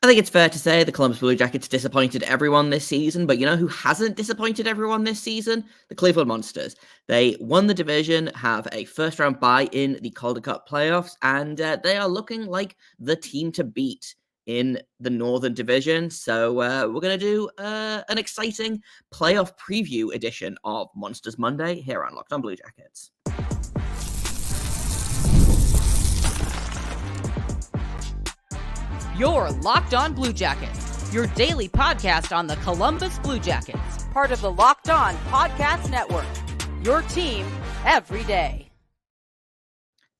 I think it's fair to say the Columbus Blue Jackets disappointed everyone this season, but you know who hasn't disappointed everyone this season? The Cleveland Monsters. They won the division, have a first-round bye in the Calder Cup playoffs, and they are looking like the team to beat in the Northern Division. So we're going to do an exciting playoff preview edition of Monsters Monday here on Locked On Blue Jackets. You're Locked On Blue Jackets, your daily podcast on the Columbus Blue Jackets, part of the Locked On Podcast Network, your team every day.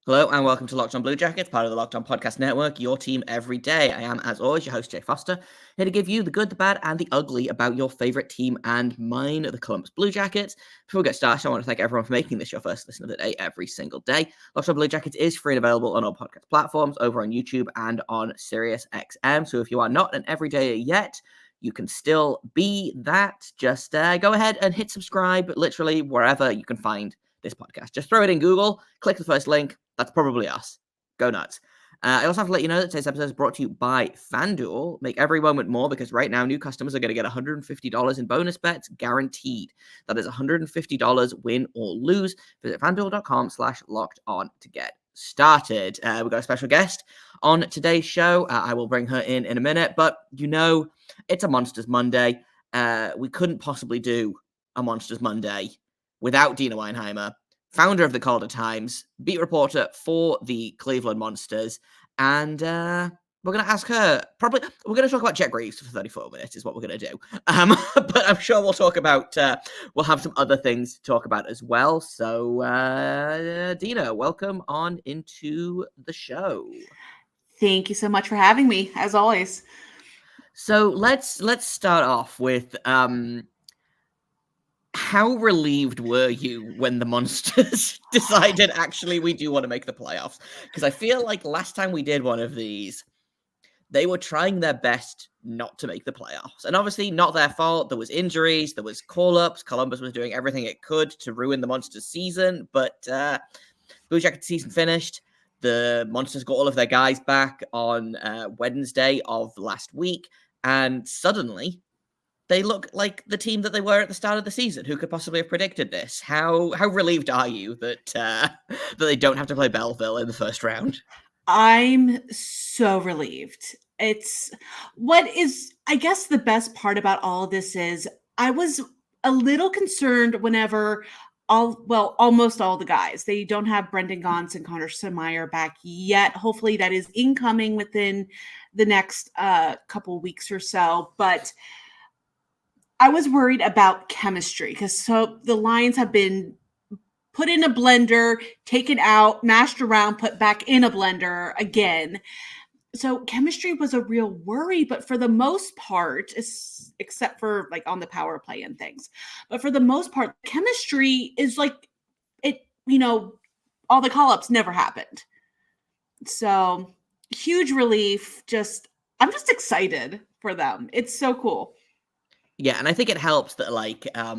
Hello and welcome to Locked On Blue Jackets, part of the Locked On Podcast Network, your team every day. I am, as always, your host, Jay Foster, here to give you the good, the bad, and the ugly about your favorite team and mine, the Columbus Blue Jackets. Before we get started, I want to thank everyone for making this your first listen of the day every single day. Locked On Blue Jackets is free and available on all podcast platforms, over on YouTube and on SiriusXM. So if you are not an everydayer yet, you can still be that. Just go ahead and hit subscribe, literally wherever you can find this podcast. Just throw it in Google, click the first link. That's probably us. Go nuts. I also have to let you know that today's episode is brought to you by FanDuel. Make every moment more because right now new customers are going to get $150 in bonus bets guaranteed. That is $150 win or lose. Visit FanDuel.com/locked-on to get started. We've got a special guest on today's show. I will bring her in a minute, but you know, it's a Monsters Monday. We couldn't possibly do a Monsters Monday without Deana Weinheimer, founder of the Calder Times, beat reporter for the Cleveland Monsters, and we're going to ask her, we're going to talk about Jet Greaves for 34 minutes is what we're going to do. But I'm sure we'll talk about, we'll have some other things to talk about as well. So, Deana, welcome on into the show. Thank you so much for having me, as always. So let's start off with, how relieved were you when the Monsters decided, actually, we do want to make the playoffs? Because I feel like last time we did one of these, they were trying their best not to make the playoffs. And obviously, not their fault. There was injuries, there was call-ups. Columbus was doing everything it could to ruin the Monsters' season. But Blue Jackets season finished. The Monsters got all of their guys back on Wednesday of last week. And suddenly, they look like the team that they were at the start of the season. Who could possibly have predicted this? How relieved are you that that they don't have to play Belleville in the first round? I'm so relieved. It's what is, I guess, the best part about all of this is I was a little concerned whenever almost all the guys. They don't have Brendan Gaunce and Connor Semeyer back yet. Hopefully that is incoming within the next couple weeks or so. But I was worried about chemistry because the lines have been put in a blender, taken out, mashed around, put back in a blender again. So chemistry was a real worry, but for the most part, except for like on the power play and things, but for the most part, chemistry is like it, all the call-ups never happened. So huge relief. I'm just excited for them. It's so cool. Yeah, and I think it helps that,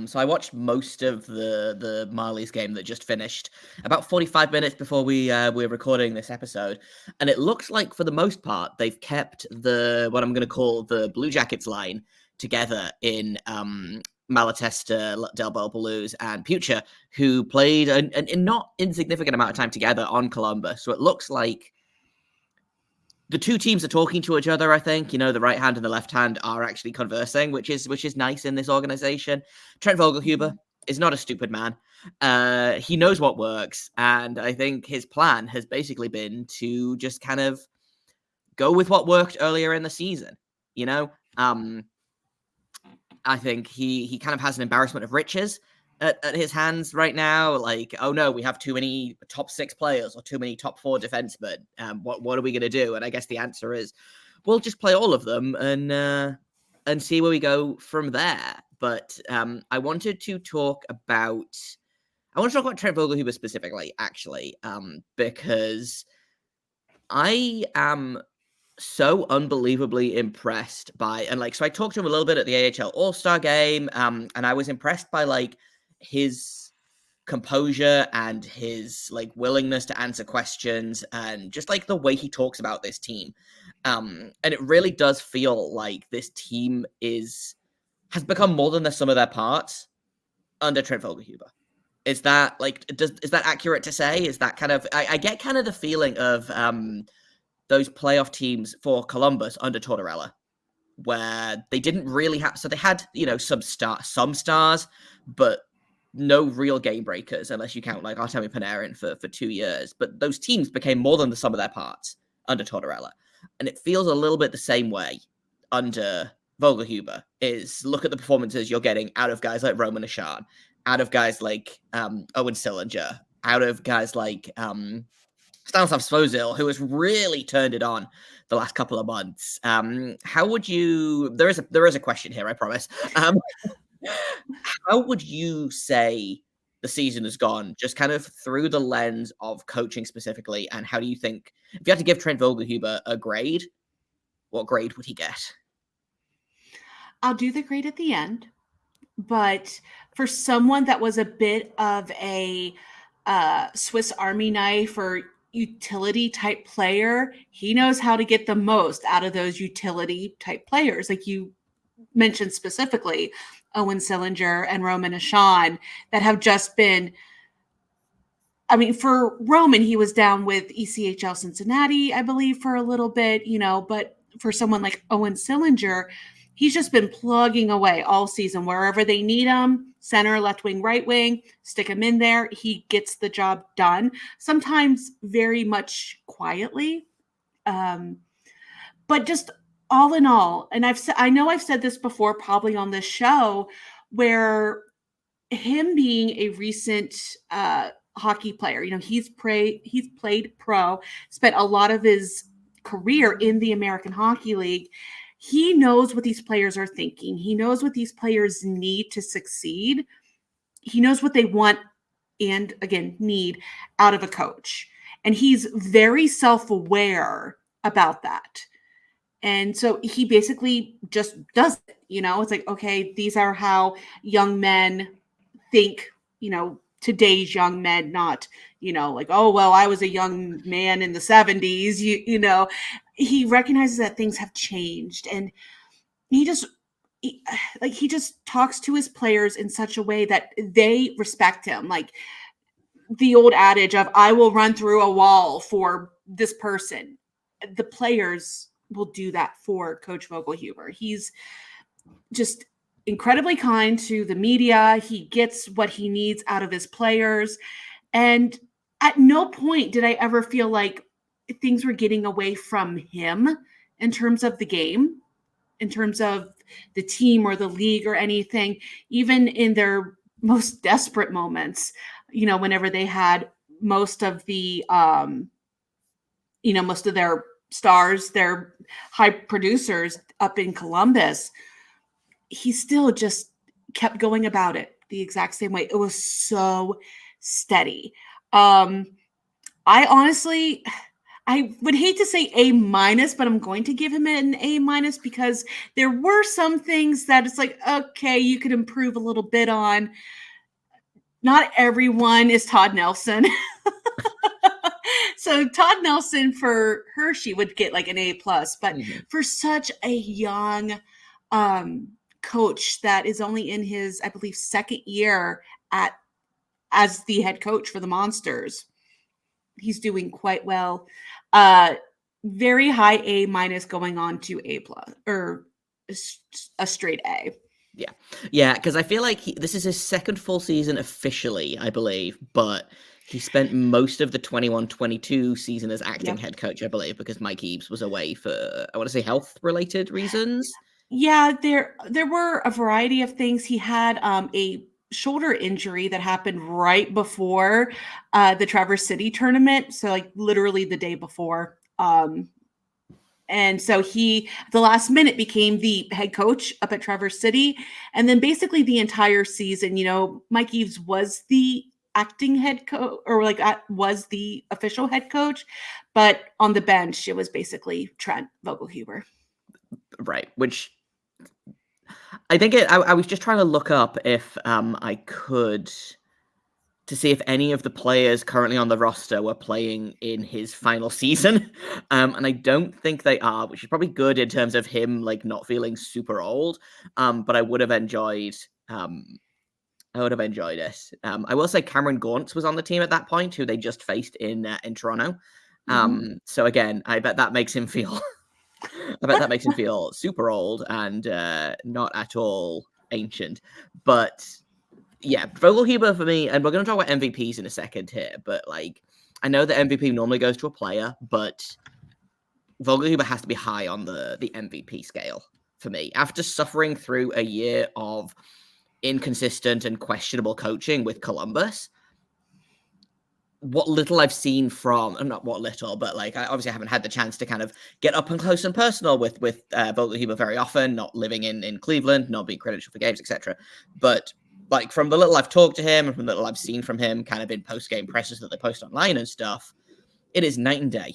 so I watched most of the Marlies game that just finished about 45 minutes before we're recording this episode, and it looks like, for the most part, they've kept what I'm going to call the Blue Jackets line together in Malatesta, Del Belbaluz, and Pucha, who played a not insignificant amount of time together on Columbus, so it looks like the two teams are talking to each other. I think, the right hand and the left hand are actually conversing, which is nice in this organization. Trent Vogelhuber is not a stupid man. He knows what works. And I think his plan has basically been to just kind of go with what worked earlier in the season. I think he kind of has an embarrassment of riches at his hands right now. Like, oh no, we have too many top 6 players or too many top 4 defensemen. What are we going to do? And I guess the answer is, we'll just play all of them and see where we go from there. But I wanted to talk about Trent Vogelhuber specifically, actually, because I am so unbelievably impressed by, so I talked to him a little bit at the AHL All-Star game, and I was impressed by his composure and his willingness to answer questions and just the way he talks about this team. And it really does feel like this team has become more than the sum of their parts under Trent Vogelhuber. Is that is that accurate to say? Is that kind of I get kind of the feeling of those playoff teams for Columbus under Tortorella, where they didn't really have, so they had, some stars, but no real game breakers, unless you count like Artemi Panarin for 2 years. But those teams became more than the sum of their parts under Tortorella. And it feels a little bit the same way under Vogelhuber. Is look at the performances you're getting out of guys like Roman Ashan, out of guys like Owen Sillinger, out of guys like Stanislav Svozil, who has really turned it on the last couple of months. How would you? There is a question here, I promise. How would you say the season has gone, just kind of through the lens of coaching specifically? And how do you think, if you had to give Trent Vogelhuber a grade, what grade would he get? I'll do the grade at the end, but for someone that was a bit of a Swiss Army knife or utility type player, he knows how to get the most out of those utility type players. Like you mentioned specifically, Owen Sillinger and Roman Ashan, that have just been, I mean, for Roman, he was down with ECHL Cincinnati, I believe, for a little bit, but for someone like Owen Sillinger, he's just been plugging away all season. Wherever they need him, center, left wing, right wing, stick him in there. He gets the job done, sometimes very much quietly. But just all in all, and I know I've said this before, probably on this show, where him being a recent hockey player, he's played pro, spent a lot of his career in the American Hockey League. He knows what these players are thinking. He knows what these players need to succeed. He knows what they want and, again, need out of a coach. And he's very self-aware about that. And so he basically just does it. It's like, okay, these are how young men think, today's young men, not, like, oh, well, I was a young man in the 70s, he recognizes that things have changed. And he just talks to his players in such a way that they respect him. Like the old adage of, I will run through a wall for this person. The players will do that for Coach Vogelhuber. He's just incredibly kind to the media. He gets what he needs out of his players. And at no point did I ever feel like things were getting away from him in terms of the game, in terms of the team or the league or anything, even in their most desperate moments, whenever they had most of the, most of their stars, their high producers up in Columbus, he still just kept going about it the exact same way. It was so steady. I would hate to say A-, but I'm going to give him an A- because there were some things that it's like, okay, you could improve a little bit on. Not everyone is Todd Nelson. So Todd Nelson for Hershey would get like an A+, but for such a young coach that is only in his, I believe, second year as the head coach for the Monsters, he's doing quite well. Very high A- going on to A+, or a straight A. Yeah, because I feel like this is his second full season officially, I believe, but he spent most of the 21-22 season as acting head coach, I believe, because Mike Eaves was away for, I want to say, health-related reasons. Yeah, there were a variety of things. He had a shoulder injury that happened right before the Traverse City tournament, so like literally the day before. And so he, at the last minute, became the head coach up at Traverse City. And then basically the entire season, Mike Eaves was the acting head coach, or was the official head coach. But on the bench, it was basically Trent Vogelhuber. Right, which I think I was just trying to look up if I could to see if any of the players currently on the roster were playing in his final season. And I don't think they are, which is probably good in terms of him like not feeling super old. But I would have enjoyed it. I will say Cameron Gauntz was on the team at that point, who they just faced in Toronto. So again, I bet that makes him feel super old and not at all ancient. But yeah, Vogelhuber for me, and we're going to talk about MVPs in a second here, but like, I know that MVP normally goes to a player, but Vogelhuber has to be high on the MVP scale for me. After suffering through a year of inconsistent and questionable coaching with Columbus, what little I've seen from, not what little, but like, I obviously haven't had the chance to kind of get up and close and personal with Vogelhuber very often, not living in Cleveland, not being credentialed for games, etc. But like, from the little I've talked to him and from the little I've seen from him kind of in post-game presses that they post online and stuff, it is night and day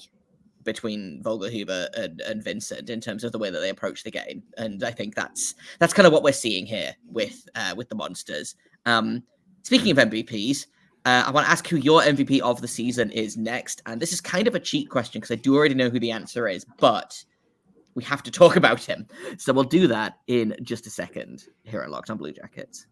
between Vogelhuber and Vincent in terms of the way that they approach the game. And I think that's kind of what we're seeing here with the Monsters. Speaking of MVPs, I want to ask who your MVP of the season is next. And this is kind of a cheat question because I do already know who the answer is, but we have to talk about him. So we'll do that in just a second here at Locked on Blue Jackets.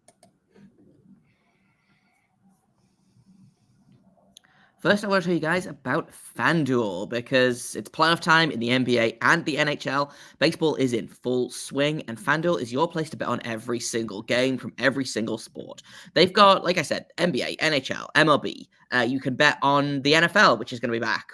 First, I want to tell you guys about FanDuel because it's playoff time in the NBA and the NHL. Baseball is in full swing, and FanDuel is your place to bet on every single game from every single sport. They've got, like I said, NBA, NHL, MLB. You can bet on the NFL, which is going to be back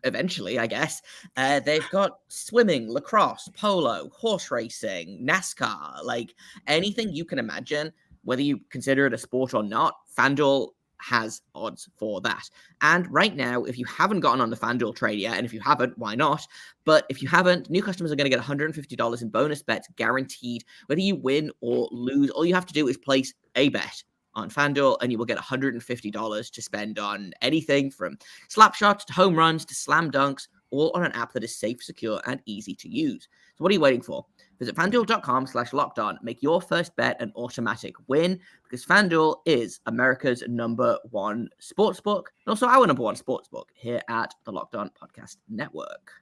eventually, I guess. They've got swimming, lacrosse, polo, horse racing, NASCAR, like anything you can imagine, whether you consider it a sport or not. FanDuel has odds for that. And right now, if you haven't gotten on the FanDuel trade yet, and if you haven't, why not? But if you haven't, new customers are going to get $150 in bonus bets guaranteed. Whether you win or lose, all you have to do is place a bet on FanDuel, and you will get $150 to spend on anything from slap shots to home runs to slam dunks, all on an app that is safe, secure, and easy to use. So what are you waiting for? Visit FanDuel.com/lockedon. Make your first bet an automatic win because FanDuel is America's number one sportsbook and also our number one sportsbook here at the Locked On Podcast Network.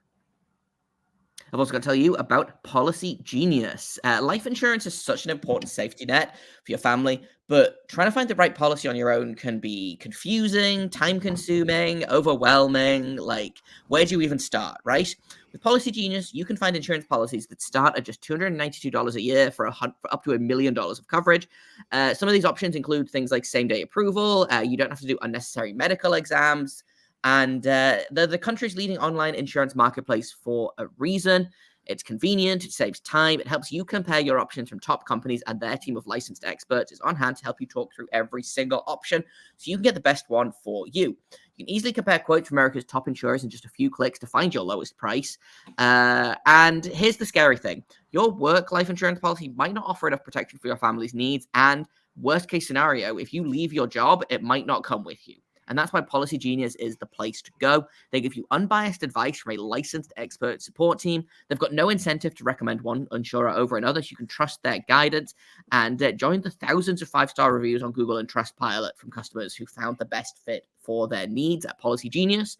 I've also got to tell you about Policygenius. Life insurance is such an important safety net for your family, but trying to find the right policy on your own can be confusing, time-consuming, overwhelming. Like, where do you even start, right? With Policygenius, you can find insurance policies that start at just $292 a year for up to $1 million of coverage. Some of these options include things like same-day approval. You don't have to do unnecessary medical exams. And they're the country's leading online insurance marketplace for a reason. It's convenient, it saves time, it helps you compare your options from top companies, and their team of licensed experts is on hand to help you talk through every single option so you can get the best one for you. You can easily compare quotes from America's top insurers in just a few clicks to find your lowest price. And here's the scary thing. Your work life insurance policy might not offer enough protection for your family's needs, and worst case scenario, if you leave your job, it might not come with you. And that's why Policygenius is the place to go. They give you unbiased advice from a licensed expert support team. They've got no incentive to recommend one insurer over another, so you can trust their guidance and join the thousands of 5-star reviews on Google and Trustpilot from customers who found the best fit for their needs at Policygenius.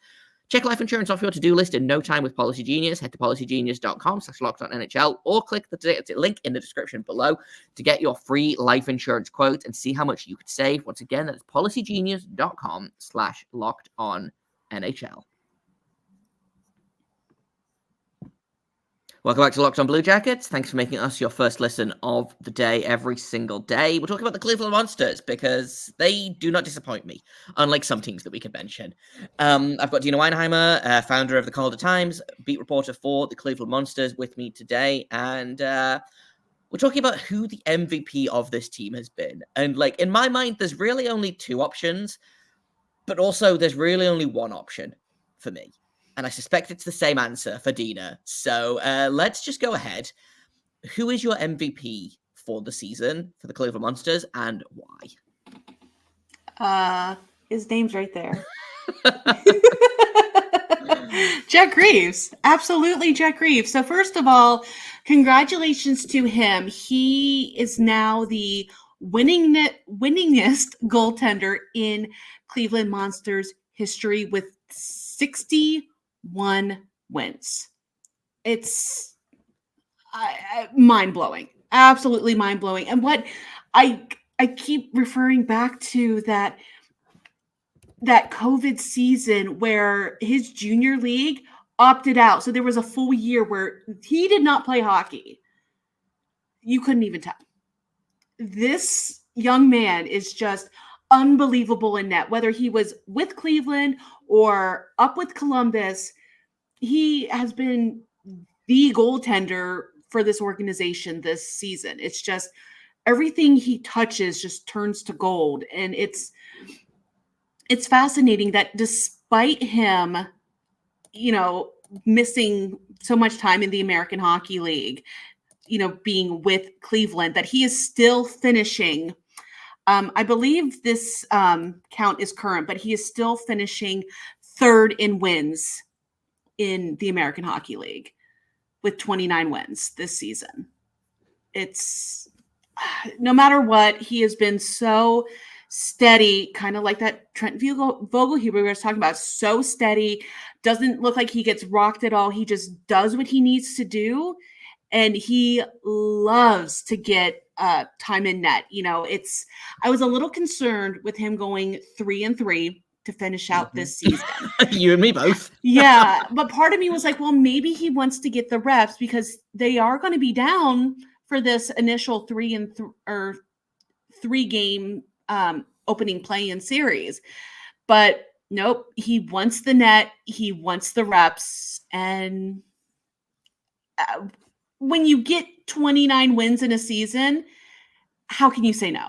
Check life insurance off your to-do list in no time with Policygenius. Head to policygenius.com/lockedonnhl or click the link in the description below to get your free life insurance quote and see how much you could save. Once again, that is policygenius.com/lockedonnhl. Welcome back to Locked on Blue Jackets. Thanks for making us your first listen of the day every single day. We're talking about the Cleveland Monsters because they do not disappoint me, unlike some teams that we could mention. I've got Deana Weinheimer, founder of the Calder Times, beat reporter for the Cleveland Monsters, with me today. And we're talking about who the MVP of this team has been. And like, in my mind, there's really only two options, but also there's really only one option for me. And I suspect it's the same answer for Deana. So let's just go ahead. Who is your MVP for the season for the Cleveland Monsters and why? His name's right there. Jack Reeves. Absolutely, Jack Reeves. So first of all, congratulations to him. He is now the winningest goaltender in Cleveland Monsters history with 61 wins. It's mind-blowing. Absolutely mind-blowing. And what I keep referring back to that COVID season where his junior league opted out. So there was a full year where he did not play hockey. You couldn't even tell. This young man is just unbelievable in net. Whether he was with Cleveland or up with Columbus, he has been the goaltender for this organization this season. It's just everything he touches just turns to gold. And it's fascinating that despite him, missing so much time in the American Hockey League, being with Cleveland, that he is still finishing. I believe this count is current, but he is still finishing third in wins in the American Hockey League with 29 wins this season. It's no matter what, he has been so steady, kind of like that Trent Vogelhuber we were talking about, so steady, doesn't look like he gets rocked at all. He just does what he needs to do. And he loves to get time in net. I was a little concerned with him going 3-3 to finish out this season. You and me both. Yeah. But part of me was like, well, maybe he wants to get the reps because they are going to be down for this initial 3 game opening play-in series. But nope, he wants the net. He wants the reps. And when you get 29 wins in a season, how can you say no?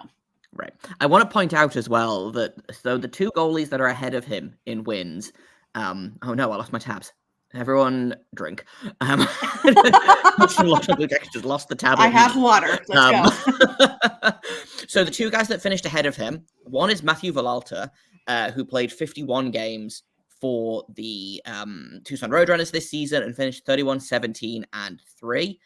Right. I want to point out as well that the 2 goalies that are ahead of him in wins. Oh no, I lost my tabs. Everyone drink. Just lost the tab. I have water. Let's go. So the 2 guys that finished ahead of him, one is Matthew Villalta, who played 51 games for the Tucson Roadrunners this season and finished 31-17-3.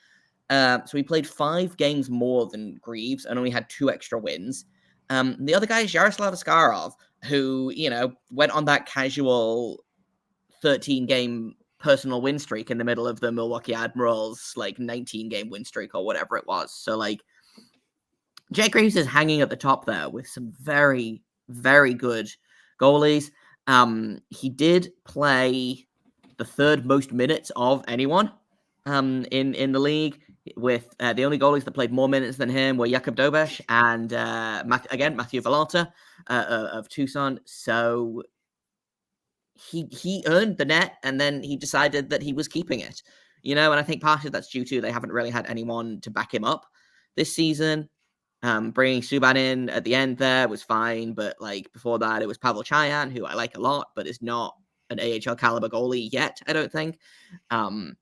So he played 5 games more than Greaves and only had 2 extra wins. The other guy is Yaroslav Askarov, who, went on that casual 13-game personal win streak in the middle of the Milwaukee Admirals, 19-game win streak or whatever it was. So, Jake Greaves is hanging at the top there with some very, very good goalies. He did play the 3rd most minutes of anyone in the league, with the only goalies that played more minutes than him were Jakub Dobesh and Matthew Villalta of Tucson. So he earned the net, and then he decided that he was keeping it. And I think partially that's due to they haven't really had anyone to back him up this season. Bringing Subban in at the end there was fine, but before that it was Pavel Chayan, who I like a lot, but is not an AHL caliber goalie yet, I don't think. So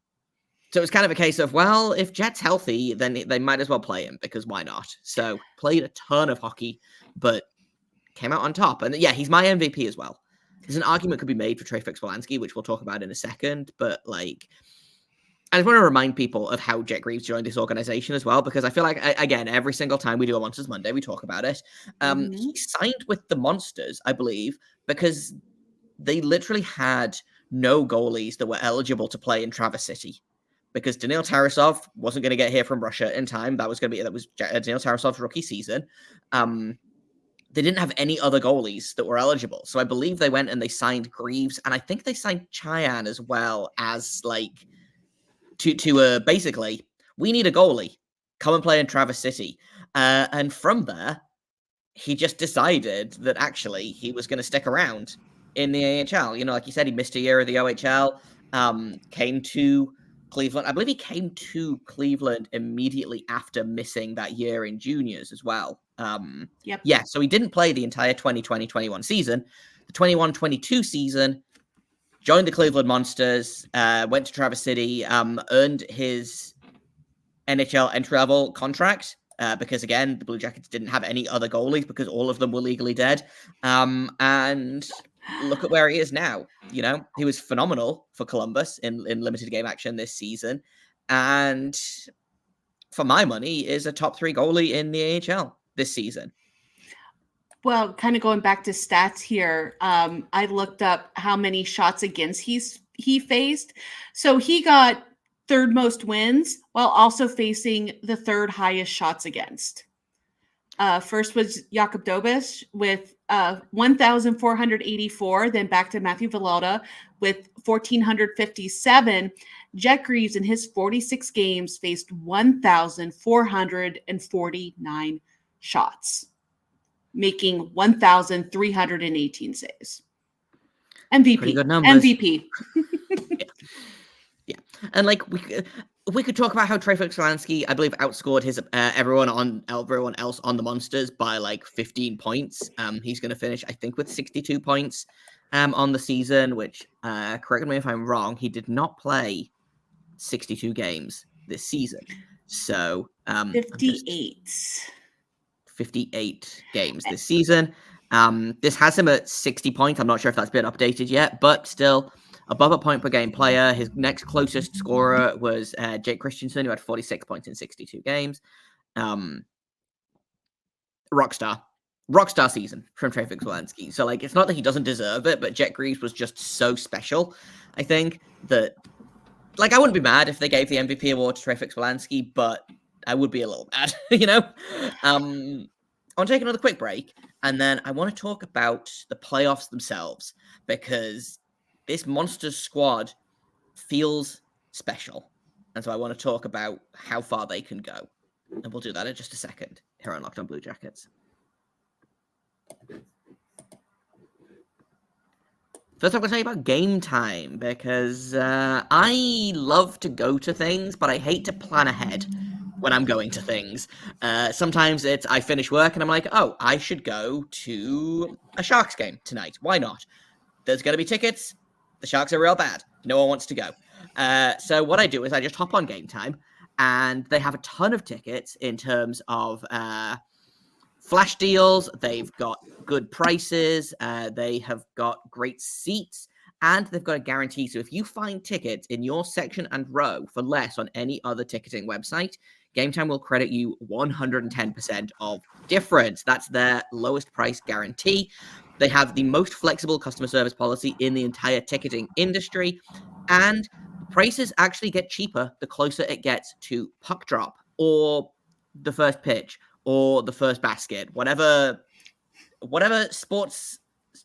it was kind of a case of, well, if Jet's healthy, then they might as well play him, because why not? So played a ton of hockey, but came out on top. And yeah, he's my MVP as well. There's an argument could be made for Trey Fix-Wolanski, which we'll talk about in a second, but I just want to remind people of how Jet Greaves joined this organization as well, because I feel like, again, every single time we do a Monsters Monday, we talk about it. He signed with the Monsters, I believe, because they literally had no goalies that were eligible to play in Traverse City, because Daniil Tarasov wasn't going to get here from Russia in time. That was Daniil Tarasov's rookie season. They didn't have any other goalies that were eligible. So I believe they went and they signed Greaves, and I think they signed Chayan as well as to basically, we need a goalie. Come and play in Traverse City. And from there, he just decided that actually he was going to stick around in the AHL. Like you said, he missed a year of the OHL, came to Cleveland. I believe he came to Cleveland immediately after missing that year in juniors as well. Yep. Yeah, so he didn't play the entire 2020-21 season. The 21-22 season, joined the Cleveland Monsters, went to Traverse City, earned his NHL entry-level contract, because, again, the Blue Jackets didn't have any other goalies because all of them were legally dead. And look at where he is now. He was phenomenal for Columbus in limited game action this season. And for my money, is a top 3 goalie in the AHL. this season? Well, kind of going back to stats here, I looked up how many shots against he faced. So he got third most wins while also facing the third highest shots against. First was Jakub Dobeš with 1,484, then back to Matthew Villalta with 1,457. Jet Greaves in his 46 games faced 1,449 shots, making 1,318 saves. MVP. Pretty good numbers. MVP. Yeah. And like we could talk about how Trey Vogelhuber, I believe, outscored his everyone else on the Monsters by like 15 points. He's going to finish, I think, with 62 points on the season, which, correct me if I'm wrong, he did not play 62 games this season. So 58 games this season. This has him at 60 points. I'm not sure if that's been updated yet, but still above a point per game player. His next closest scorer was Jake Christensen, who had 46 points in 62 games. Rockstar season from Trey Vogelhuber. So like, it's not that he doesn't deserve it, but Jet Greaves was just so special, I think, that like I wouldn't be mad if they gave the MVP award to Trey Vogelhuber, but I would be a little mad, you know? I want to take another quick break, and then I want to talk about the playoffs themselves, because this Monsters squad feels special. And so I want to talk about how far they can go. And we'll do that in just a second here on Locked On Blue Jackets. First, I'm going to tell you about Gametime, because I love to go to things, but I hate to plan ahead when I'm going to things. Sometimes it's I finish work and I'm like, oh, I should go to a Sharks game tonight. Why not? There's going to be tickets. The Sharks are real bad. No one wants to go. So what I do is I just hop on Gametime, and they have a ton of tickets in terms of flash deals. They've got good prices. They have got great seats, and they've got a guarantee. So if you find tickets in your section and row for less on any other ticketing website, Gametime will credit you 110% of difference. That's their lowest price guarantee. They have the most flexible customer service policy in the entire ticketing industry, and prices actually get cheaper the closer it gets to puck drop or the first pitch or the first basket, whatever sports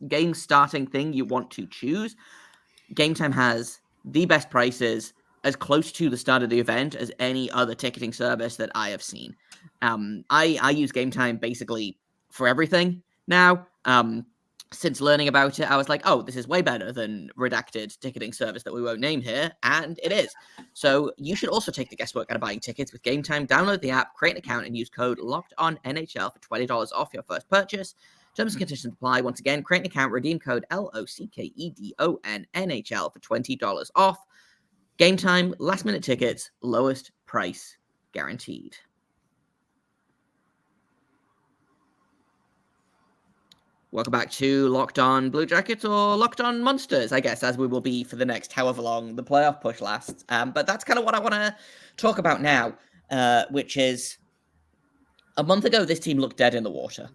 game starting thing you want to choose. Gametime has the best prices as close to the start of the event as any other ticketing service that I have seen. I use Gametime basically for everything now. Since learning about it, I was like, oh, this is way better than redacted ticketing service that we won't name here, and it is. So you should also take the guesswork out of buying tickets with Gametime. Download the app, create an account, and use code LOCKEDONNHL for $20 off your first purchase. Terms and conditions apply. Once again, create an account, redeem code LOCKEDONNHL for $20 off. Gametime, last-minute tickets, lowest price guaranteed. Welcome back to Locked On Blue Jackets, or Locked On Monsters, I guess, as we will be for the next however long the playoff push lasts. But that's kind of what I want to talk about now, which is a month ago, this team looked dead in the water.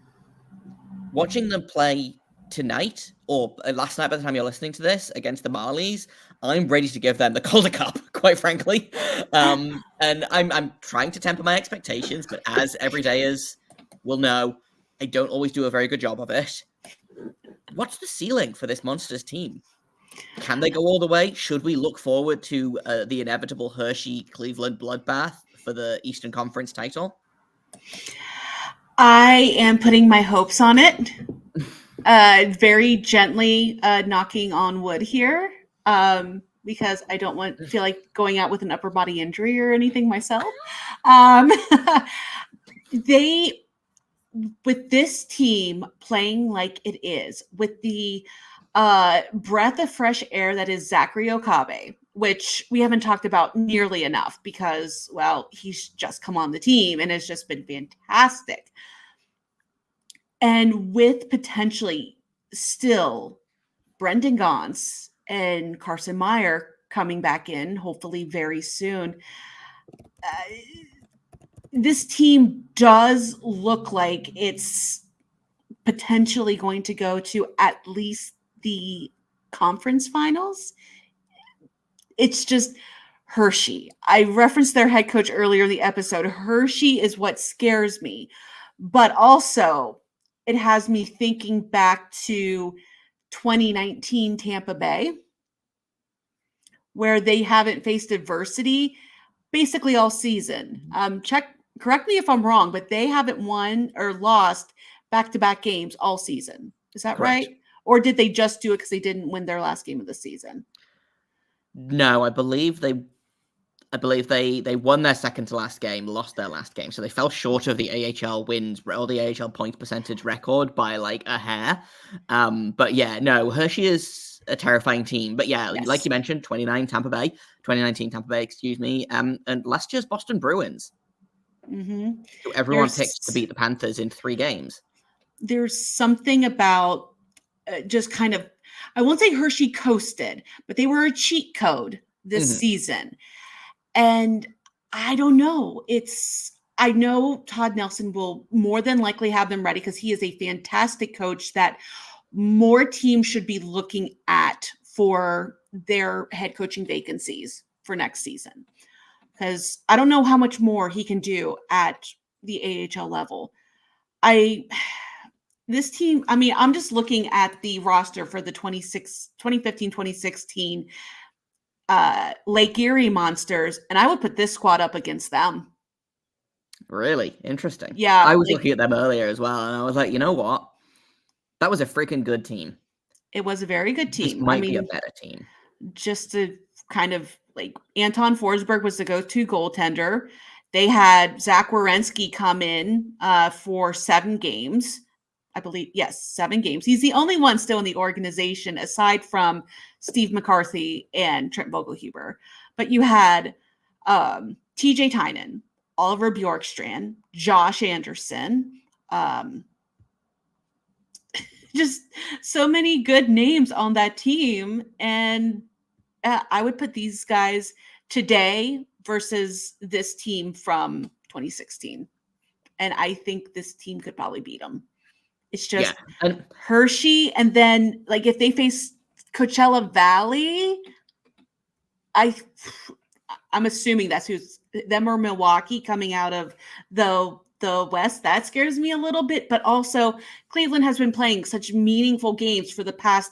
Watching them play tonight, or last night by the time you're listening to this, against the Marlies, I'm ready to give them the Calder Cup, quite frankly. And I'm trying to temper my expectations, but as everydayers will know, I don't always do a very good job of it. What's the ceiling for this Monsters team? Can they go all the way? Should we look forward to the inevitable Hershey-Cleveland bloodbath for the Eastern Conference title? I am putting my hopes on it. Very gently knocking on wood here, because I don't feel like going out with an upper body injury or anything myself. With this team playing like it is, with the breath of fresh air that is Zachary Okabe, which we haven't talked about nearly enough because, well, he's just come on the team and has just been fantastic. And with potentially still Brendan Gaunce and Carson Meyer coming back in, hopefully very soon, this team does look like it's potentially going to go to at least the conference finals. It's just Hershey. I referenced their head coach earlier in the episode. Hershey is what scares me, but also it has me thinking back to 2019 Tampa Bay, where they haven't faced adversity basically all season. Correct me if I'm wrong, but they haven't won or lost back-to-back games all season. Is that Correct. right? Or did they just do it because they didn't win their last game of the season? No, I believe they won their second to last game, lost their last game, so they fell short of the AHL wins or the AHL point percentage record by like a hair. But yeah, no, Hershey is a terrifying team. But yeah, Yes. like you mentioned, 2019 Tampa Bay, excuse me, and last year's Boston Bruins, who everyone picked to beat the Panthers in 3 games. There's something about just kind of, I won't say Hershey coasted, but they were a cheat code this season. And I don't know. I know Todd Nelson will more than likely have them ready because he is a fantastic coach that more teams should be looking at for their head coaching vacancies for next season. Because I don't know how much more he can do at the AHL level. This team, I mean, I'm just looking at the roster for the 2015-2016 Lake Erie Monsters, and I would put this squad up against them. Really? Interesting. Yeah. I was looking at them earlier as well, and I was like, you know what? That was a freaking good team. It was a very good team. This might be a better team. Just to kind of like, Anton Forsberg was the go-to goaltender. They had Zach Werenski come in for 7 games. I believe, yes, 7 games. He's the only one still in the organization aside from Steve McCarthy and Trent Vogelhuber. But you had TJ Tynan, Oliver Bjorkstrand, Josh Anderson, just so many good names on that team. And I would put these guys today versus this team from 2016. And I think this team could probably beat them. It's just Hershey. And then, like, if they face Coachella Valley, I'm assuming that's who's them or Milwaukee coming out of the West. That scares me a little bit. But also, Cleveland has been playing such meaningful games for the past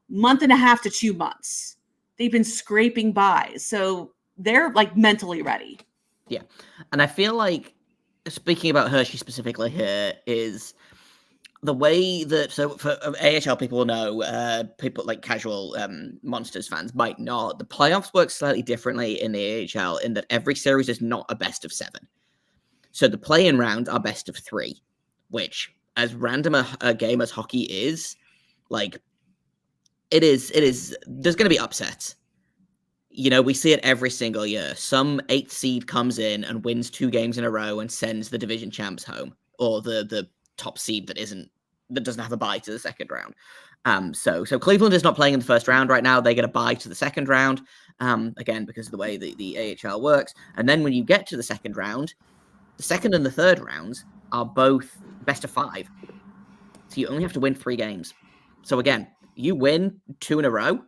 month and a half to 2 months. They've been scraping by. So they're, like, mentally ready. Yeah. And I feel like, speaking about Hershey specifically here, is the way that, so for AHL people know, people like casual Monsters fans might not, the playoffs work slightly differently in the AHL in that every series is not a best of 7. So the play-in rounds are best of 3, which, as random a game as hockey is, like, it is, there's going to be upsets. You know, we see it every single year. Some 8th seed comes in and wins 2 games in a row and sends the division champs home, or the top seed that doesn't have a bye to the second round. So Cleveland is not playing in the first round right now. They get a bye to the second round, again, because of the way the AHL works. And then when you get to the second round, the second and the third rounds are both best of 5. So you only have to win 3 games. So again, you win 2 in a row.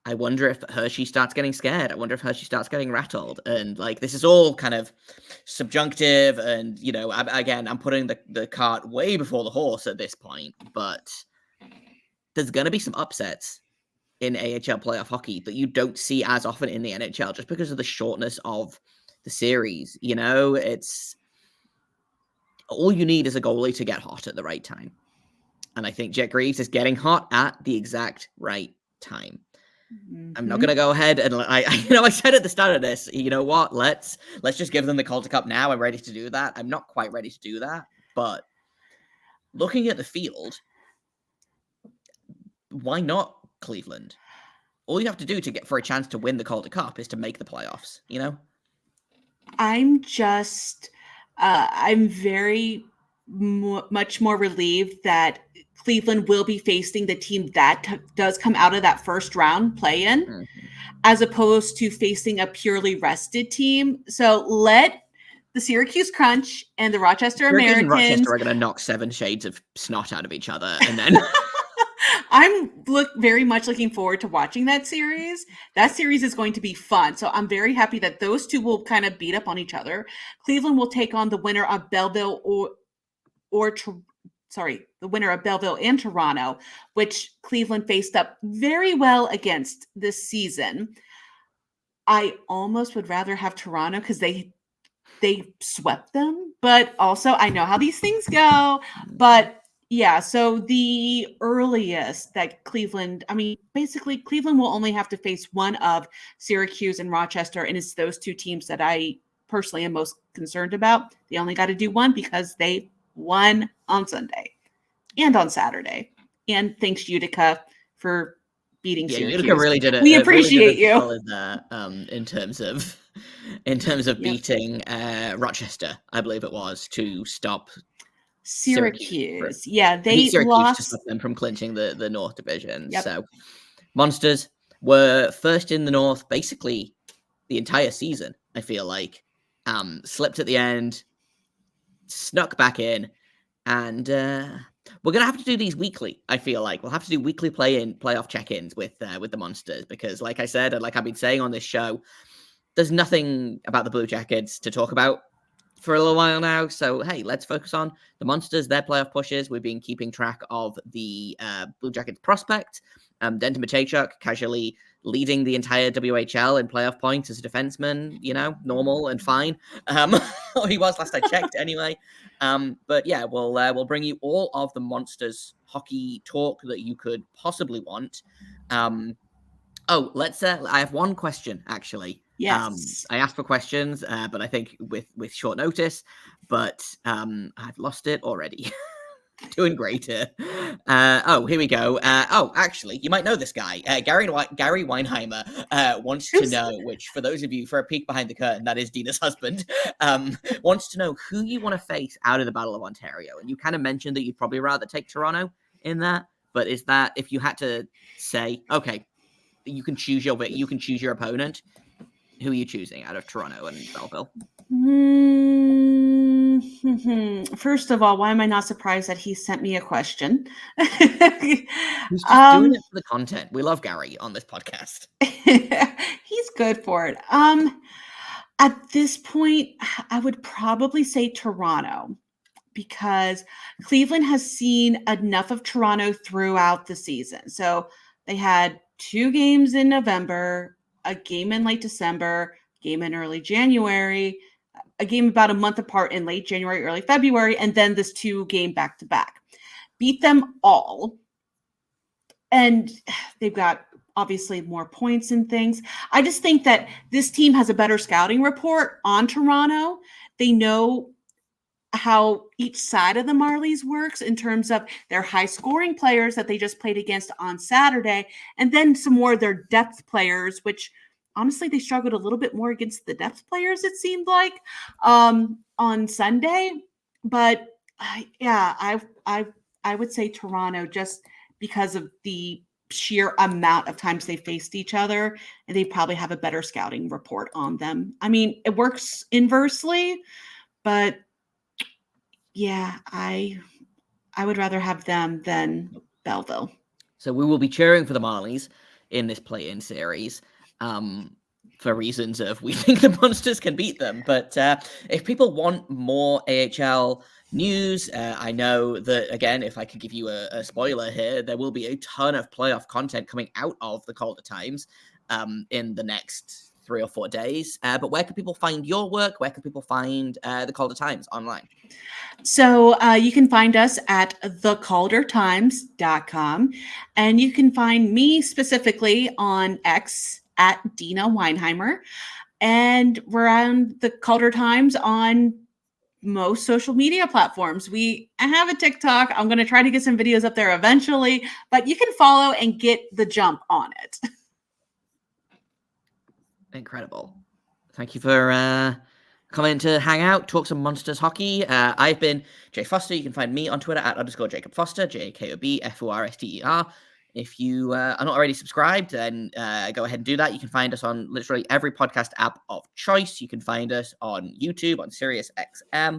I wonder if Hershey starts getting scared. I wonder if Hershey starts getting rattled. And, like, this is all kind of subjunctive. And, you know, I'm putting the cart way before the horse at this point. But there's going to be some upsets in AHL playoff hockey that you don't see as often in the NHL just because of the shortness of the series. You know, it's all you need is a goalie to get hot at the right time. And I think Jet Greaves is getting hot at the exact right time. I'm not going to go ahead and I said at the start of this, you know what, let's just give them the Calder Cup now. I'm ready to do that. I'm not quite ready to do that, but looking at the field, why not Cleveland? All you have to do to get for a chance to win the Calder Cup is to make the playoffs, you know? I'm just, I'm very much more relieved that Cleveland will be facing the team that does come out of that first round play-in, as opposed to facing a purely rested team. So let the Syracuse Crunch and the Rochester Syracuse and Americans. Rochester are going to knock 7 shades of snot out of each other, and then I'm very much looking forward to watching that series. That series is going to be fun. So I'm very happy that those two will kind of beat up on each other. Cleveland will take on the winner of Belleville the winner of Belleville and Toronto, which Cleveland faced up very well against this season. I almost would rather have Toronto because they swept them, but also I know how these things go. But yeah, so the earliest that basically Cleveland will only have to face one of Syracuse and Rochester, and it's those two teams that I personally am most concerned about. They only got to do one because they won on Sunday and on Saturday. And thanks, Utica, for beating Syracuse. Utica really did it. We appreciate you. Solid there, in terms of beating Rochester, I believe it was, to stop Syracuse. Yeah, they Syracuse lost to stop them from clinching the North Division. Yep. So Monsters were first in the North basically the entire season, I feel like. Slipped at the end, snuck back in, and we're gonna have to do these weekly. I feel like we'll have to do weekly playoff check-ins with the Monsters because, like I said, and like I've been saying on this show, there's nothing about the Blue Jackets to talk about for a little while now. So hey, let's focus on the Monsters, their playoff pushes. We've been keeping track of the Blue Jackets prospect, Denton Matejchuk, casually leading the entire WHL in playoff points as a defenseman, normal and fine. Or he was last I checked anyway. But yeah, we'll bring you all of the Monsters hockey talk that you could possibly want. I have one question actually. Yes. I asked for questions, but I think with short notice, but I've lost it already. Doing great here. Here we go. Actually, you might know this guy. Gary Weinheimer wants to know, which for those of you, for a peek behind the curtain, that is Deana's husband, wants to know who you want to face out of the Battle of Ontario. And you kind of mentioned that you'd probably rather take Toronto in that, but is that, if you had to say, okay, you can choose your opponent, who are you choosing out of Toronto and Belleville? First of all, why am I not surprised that he sent me a question? He's just doing it for the content. We love Gary on this podcast. He's good for it. At this point, I would probably say Toronto because Cleveland has seen enough of Toronto throughout the season. So they had 2 games in November, a game in late December, game in early January, a game about a month apart in late January, early February, and then this 2-game back-to-back. Beat them all. And they've got obviously more points and things. I just think that this team has a better scouting report on Toronto. They know how each side of the Marlies works in terms of their high-scoring players that they just played against on Saturday, and then some more of their depth players, which honestly, they struggled a little bit more against the depth players, it seemed like, on Sunday. But I would say Toronto just because of the sheer amount of times they faced each other, and they probably have a better scouting report on them. I mean, it works inversely, but yeah, I would rather have them than Belleville. So we will be cheering for the Marlies in this play-in series. For reasons of we think the Monsters can beat them. But if people want more AHL news, I know that, again, if I could give you a spoiler here, there will be a ton of playoff content coming out of the Calder Times in the next 3 or 4 days. But where can people find your work? Where can people find the Calder Times online? So you can find us at thecaldertimes.com, and you can find me specifically on X at Deana Weinheimer, and we're on the Calder Times on most social media platforms. I have a TikTok. I'm going to try to get some videos up there eventually, but you can follow and get the jump on it. Incredible. Thank you for coming to hang out, talk some Monsters hockey. I've been Jay Foster. You can find me on Twitter at _Jacob Foster, JAKOBFORSTER. If you are not already subscribed, then go ahead and do that. You can find us on literally every podcast app of choice. You can find us on YouTube, on Sirius XM.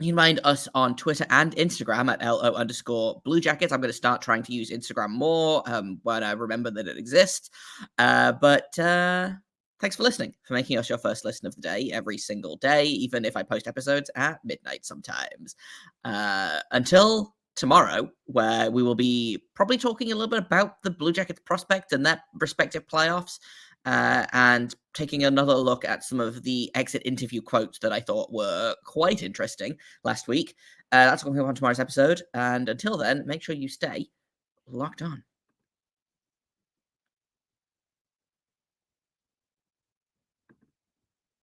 You can find us on Twitter and Instagram at LO_Blue Jackets. I'm going to start trying to use Instagram more when I remember that it exists. But thanks for listening, for making us your first listen of the day every single day, even if I post episodes at midnight sometimes. Until tomorrow, where we will be probably talking a little bit about the Blue Jackets prospect and their respective playoffs, and taking another look at some of the exit interview quotes that I thought were quite interesting last week. That's going to be on tomorrow's episode. And until then, make sure you stay locked on.